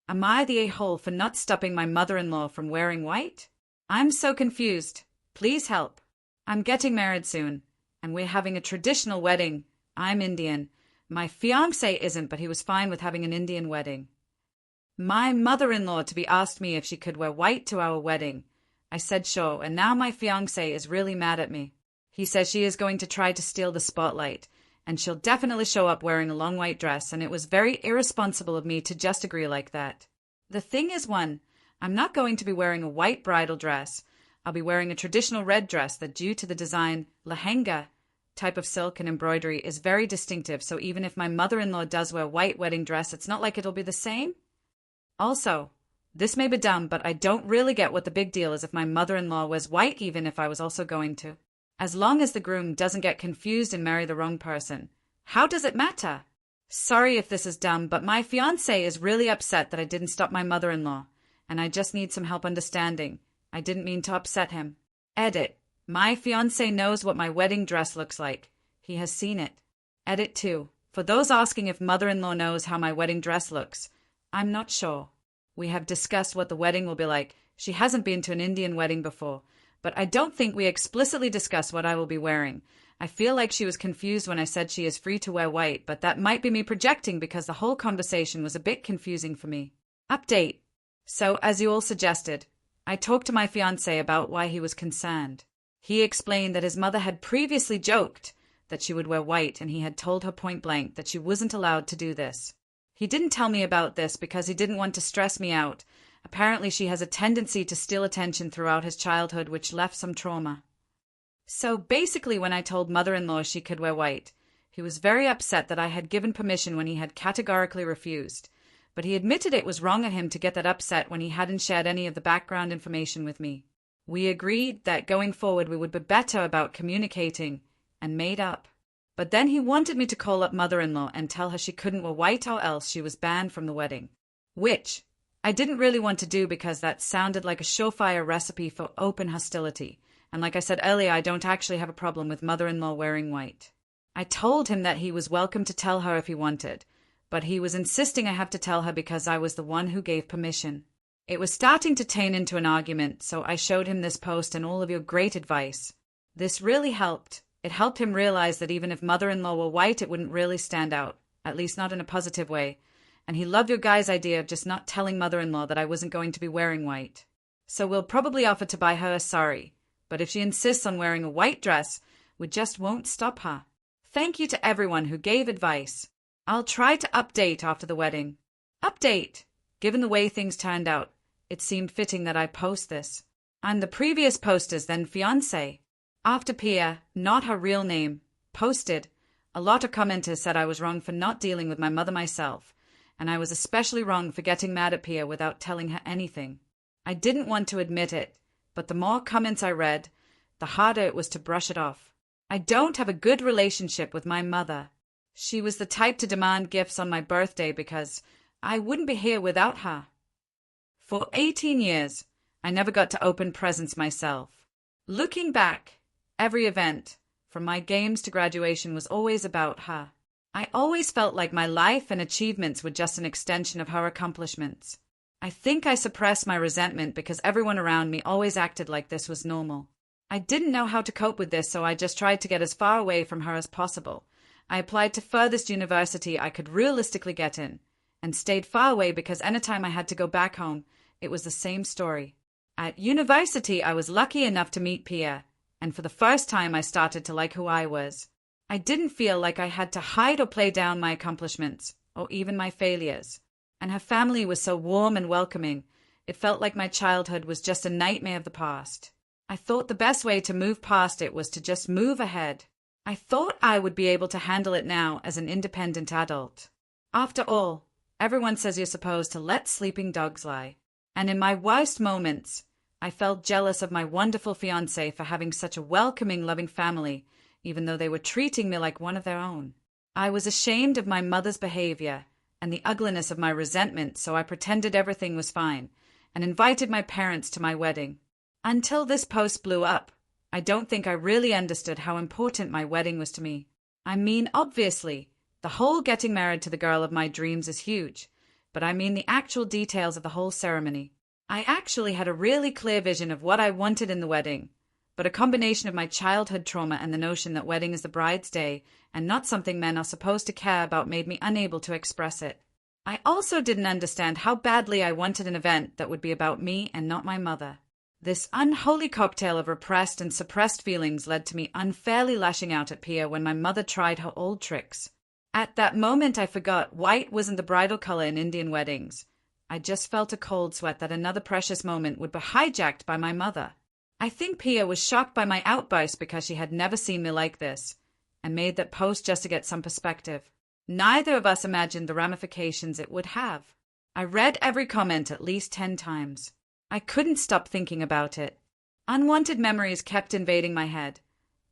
Am I the a-hole for not stopping my mother-in-law from wearing white? I'm so confused. Please help. I'm getting married soon, and we're having a traditional wedding. I'm Indian. My fiancé isn't, but he was fine with having an Indian wedding. My mother-in-law to be asked me if she could wear white to our wedding. I said sure, and now my fiancé is really mad at me. He says she is going to try to steal the spotlight, and she'll definitely show up wearing a long white dress, and it was very irresponsible of me to just agree like that. The thing is, one, I'm not going to be wearing a white bridal dress. I'll be wearing a traditional red dress that, due to the design, lehenga type of silk and embroidery, is very distinctive, so even if my mother-in-law does wear white wedding dress, it's not like it'll be the same. Also, this may be dumb, but I don't really get what the big deal is if my mother-in-law wears white, even if I was also going to. As long as the groom doesn't get confused and marry the wrong person. How does it matter? Sorry if this is dumb, but my fiancé is really upset that I didn't stop my mother-in-law, and I just need some help understanding. I didn't mean to upset him. Edit. My fiancé knows what my wedding dress looks like. He has seen it. Edit 2. For those asking if mother-in-law knows how my wedding dress looks, I'm not sure. We have discussed what the wedding will be like. She hasn't been to an Indian wedding before, but I don't think we explicitly discussed what I will be wearing. I feel like she was confused when I said she is free to wear white, but that might be me projecting because the whole conversation was a bit confusing for me. Update. So, as you all suggested, I talked to my fiancé about why he was concerned. He explained that his mother had previously joked that she would wear white, and he had told her point blank that she wasn't allowed to do this. He didn't tell me about this because he didn't want to stress me out. Apparently she has a tendency to steal attention throughout his childhood, which left some trauma. So basically, when I told mother-in-law she could wear white, he was very upset that I had given permission when he had categorically refused. But he admitted it was wrong of him to get that upset when he hadn't shared any of the background information with me. We agreed that going forward we would be better about communicating, and made up. But then he wanted me to call up mother-in-law and tell her she couldn't wear white or else she was banned from the wedding. Which I didn't really want to do because that sounded like a surefire recipe for open hostility. And like I said earlier, I don't actually have a problem with mother-in-law wearing white. I told him that he was welcome to tell her if he wanted, but he was insisting I have to tell her because I was the one who gave permission. It was starting to turn into an argument, so I showed him this post and all of your great advice. This really helped. It helped him realize that even if mother-in-law were white, it wouldn't really stand out, at least not in a positive way. And he loved your guys' idea of just not telling mother-in-law that I wasn't going to be wearing white. So we'll probably offer to buy her a sari, but if she insists on wearing a white dress, we just won't stop her. Thank you to everyone who gave advice. I'll try to update after the wedding. Update! Given the way things turned out, it seemed fitting that I post this. I'm the previous poster's then fiancé. After Pia, not her real name, posted, a lot of commenters said I was wrong for not dealing with my mother myself, and I was especially wrong for getting mad at Pia without telling her anything. I didn't want to admit it, but the more comments I read, the harder it was to brush it off. I don't have a good relationship with my mother. She was the type to demand gifts on my birthday because I wouldn't be here without her. For 18 years, I never got to open presents myself. Looking back, every event, from my games to graduation, was always about her. I always felt like my life and achievements were just an extension of her accomplishments. I think I suppressed my resentment because everyone around me always acted like this was normal. I didn't know how to cope with this, so I just tried to get as far away from her as possible. I applied to furthest university I could realistically get in, and stayed far away because anytime I had to go back home, it was the same story. At university, I was lucky enough to meet Pia, and for the first time I started to like who I was. I didn't feel like I had to hide or play down my accomplishments, or even my failures. And her family was so warm and welcoming, it felt like my childhood was just a nightmare of the past. I thought the best way to move past it was to just move ahead. I thought I would be able to handle it now as an independent adult. After all, everyone says you're supposed to let sleeping dogs lie. And in my worst moments, I felt jealous of my wonderful fiancé for having such a welcoming, loving family, even though they were treating me like one of their own. I was ashamed of my mother's behavior and the ugliness of my resentment, so I pretended everything was fine and invited my parents to my wedding. Until this post blew up, I don't think I really understood how important my wedding was to me. I mean, obviously, the whole getting married to the girl of my dreams is huge, but I mean the actual details of the whole ceremony. I actually had a really clear vision of what I wanted in the wedding, but a combination of my childhood trauma and the notion that wedding is the bride's day and not something men are supposed to care about made me unable to express it. I also didn't understand how badly I wanted an event that would be about me and not my mother. This unholy cocktail of repressed and suppressed feelings led to me unfairly lashing out at Pia when my mother tried her old tricks. At that moment I forgot white wasn't the bridal color in Indian weddings. I just felt a cold sweat that another precious moment would be hijacked by my mother. I think Pia was shocked by my outburst because she had never seen me like this, and made that post just to get some perspective. Neither of us imagined the ramifications it would have. I read every comment at least 10 times. I couldn't stop thinking about it. Unwanted memories kept invading my head,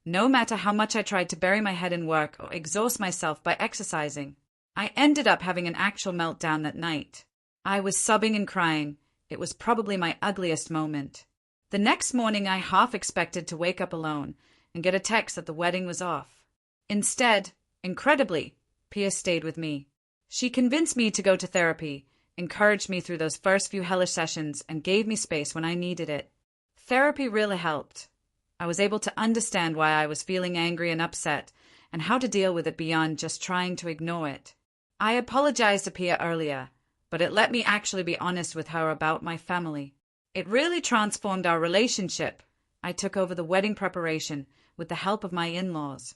no matter how much I tried to bury my head in work or exhaust myself by exercising. I ended up having an actual meltdown that night. I was sobbing and crying. It was probably my ugliest moment. The next morning I half expected to wake up alone and get a text that the wedding was off. Instead, incredibly, Pia stayed with me. She convinced me to go to therapy, encouraged me through those first few hellish sessions, and gave me space when I needed it. Therapy really helped. I was able to understand why I was feeling angry and upset, and how to deal with it beyond just trying to ignore it. I apologized to Pia earlier, but it let me actually be honest with her about my family. It really transformed our relationship. I took over the wedding preparation with the help of my in-laws.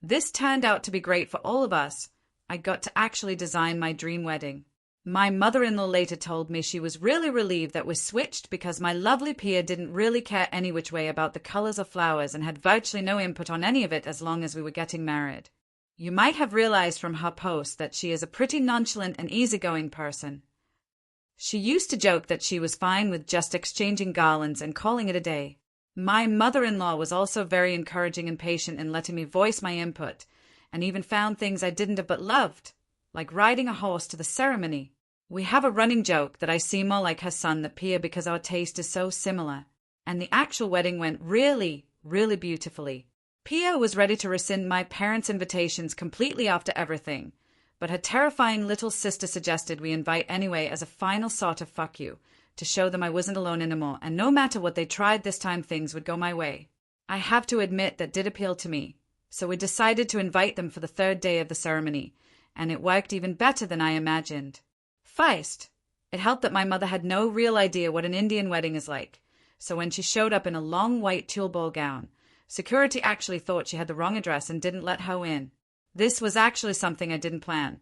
This turned out to be great for all of us. I got to actually design my dream wedding. My mother-in-law later told me she was really relieved that we switched because my lovely Pia didn't really care any which way about the colors of flowers and had virtually no input on any of it as long as we were getting married. You might have realized from her post that she is a pretty nonchalant and easygoing person. She used to joke that she was fine with just exchanging garlands and calling it a day. My mother-in-law was also very encouraging and patient in letting me voice my input, and even found things I didn't but loved, like riding a horse to the ceremony. We have a running joke that I seem more like her son than Pia because our taste is so similar. And the actual wedding went really, really beautifully. Pia was ready to rescind my parents' invitations completely after everything, but her terrifying little sister suggested we invite anyway as a final sort of fuck you, to show them I wasn't alone anymore, and no matter what they tried this time things would go my way. I have to admit that did appeal to me, so we decided to invite them for the third day of the ceremony, and it worked even better than I imagined. First, it helped that my mother had no real idea what an Indian wedding is like, so when she showed up in a long white tulle ball gown, security actually thought she had the wrong address and didn't let her in. This was actually something I didn't plan,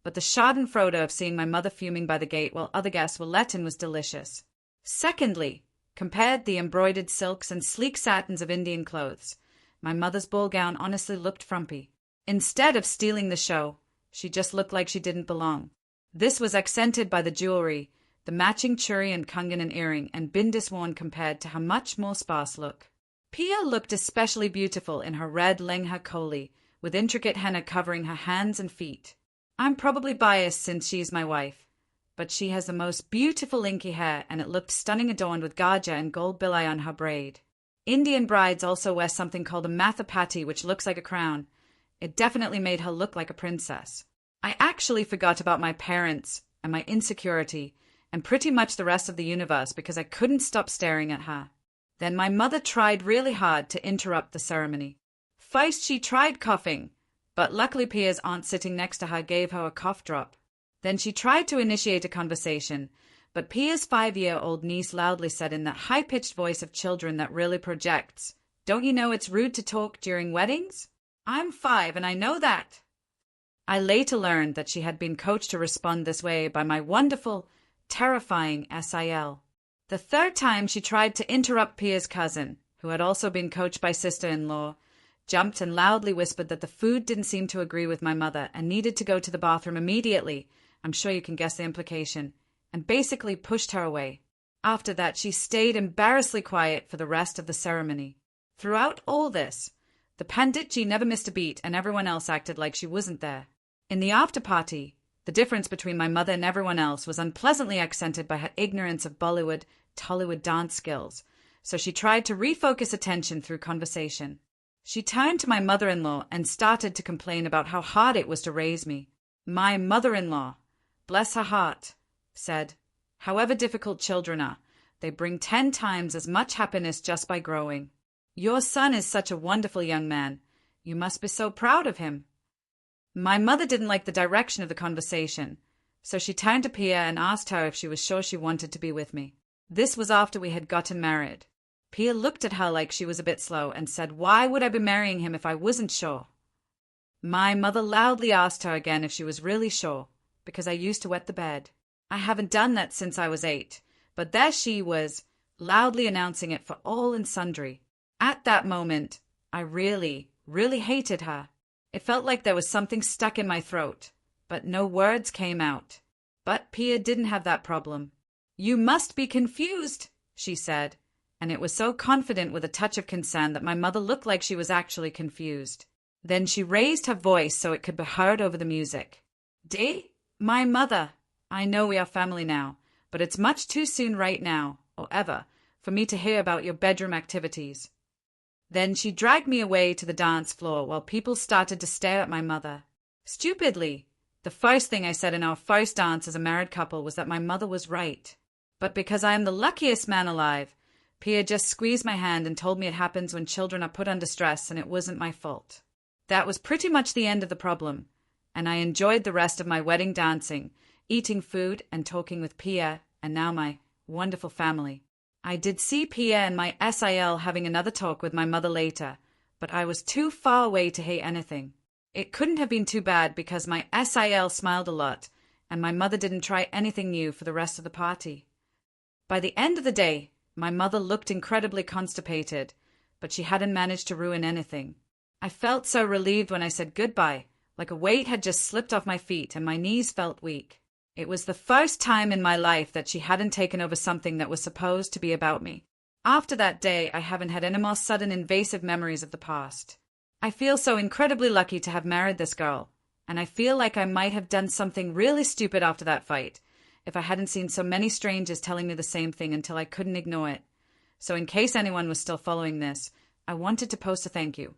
but the schadenfreude of seeing my mother fuming by the gate while other guests were let in was delicious. Secondly, compared the embroidered silks and sleek satins of Indian clothes, my mother's ball gown honestly looked frumpy. Instead of stealing the show, she just looked like she didn't belong. This was accented by the jewelry, the matching churi and kangan and earring, and bindis worn compared to her much more sparse look. Pia looked especially beautiful in her red lengha choli, with intricate henna covering her hands and feet. I'm probably biased since she's my wife, but she has the most beautiful inky hair, and it looked stunning adorned with gaja and gold bilai on her braid. Indian brides also wear something called a mathapati, which looks like a crown. It definitely made her look like a princess. I actually forgot about my parents and my insecurity and pretty much the rest of the universe because I couldn't stop staring at her. Then my mother tried really hard to interrupt the ceremony. First she tried coughing, but luckily Pia's aunt sitting next to her gave her a cough drop. Then she tried to initiate a conversation, but Pia's 5-year-old niece loudly said in that high-pitched voice of children that really projects, "Don't you know it's rude to talk during weddings? I'm 5 and I know that." I later learned that she had been coached to respond this way by my wonderful, terrifying SIL. The third time she tried to interrupt Pia's cousin, who had also been coached by sister-in-law, jumped and loudly whispered that the food didn't seem to agree with my mother and needed to go to the bathroom immediately. I'm sure you can guess the implication, and basically pushed her away. After that, she stayed embarrassedly quiet for the rest of the ceremony. Throughout all this, the Panditji never missed a beat and everyone else acted like she wasn't there. In the after-party, the difference between my mother and everyone else was unpleasantly accented by her ignorance of Bollywood, Tollywood dance skills, so she tried to refocus attention through conversation. She turned to my mother-in-law and started to complain about how hard it was to raise me. My mother-in-law, bless her heart, said, "However difficult children are, they bring 10 times as much happiness just by growing. Your son is such a wonderful young man. You must be so proud of him." My mother didn't like the direction of the conversation, so she turned to Pia and asked her if she was sure she wanted to be with me. This was after we had gotten married. Pia looked at her like she was a bit slow and said, "Why would I be marrying him if I wasn't sure?" My mother loudly asked her again if she was really sure, because I used to wet the bed. I haven't done that since I was 8, but there she was, loudly announcing it for all and sundry. At that moment, I really, really hated her. It felt like there was something stuck in my throat, but no words came out. But Pia didn't have that problem. "You must be confused," she said, and it was so confident with a touch of concern that my mother looked like she was actually confused. Then she raised her voice so it could be heard over the music. "Dee, my mother, I know we are family now, but it's much too soon right now, or ever, for me to hear about your bedroom activities." Then she dragged me away to the dance floor while people started to stare at my mother. Stupidly, the first thing I said in our first dance as a married couple was that my mother was right. But because I am the luckiest man alive, Pia just squeezed my hand and told me it happens when children are put under stress and it wasn't my fault. That was pretty much the end of the problem, and I enjoyed the rest of my wedding dancing, eating food and talking with Pia and now my wonderful family. I did see Pia and my SIL having another talk with my mother later, but I was too far away to hear anything. It couldn't have been too bad because my SIL smiled a lot and my mother didn't try anything new for the rest of the party. By the end of the day, my mother looked incredibly constipated, but she hadn't managed to ruin anything. I felt so relieved when I said goodbye, like a weight had just slipped off my feet and my knees felt weak. It was the first time in my life that she hadn't taken over something that was supposed to be about me. After that day, I haven't had any more sudden invasive memories of the past. I feel so incredibly lucky to have married this girl, and I feel like I might have done something really stupid after that fight if I hadn't seen so many strangers telling me the same thing until I couldn't ignore it. So in case anyone was still following this, I wanted to post a thank you.